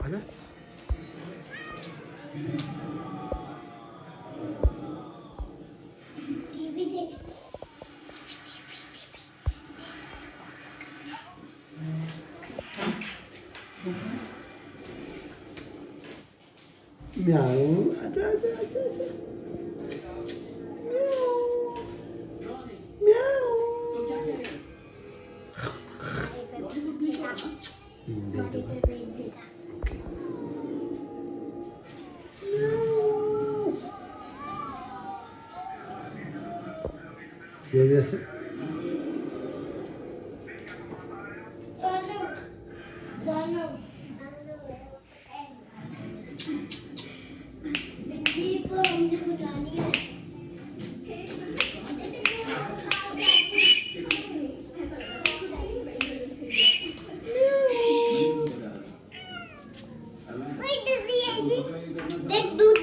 आला टीव्ही देख म्याऊ आता आता आता म्याऊ बड़ी पे बेच देता ये जैसे को हमने बतानी है देख दूध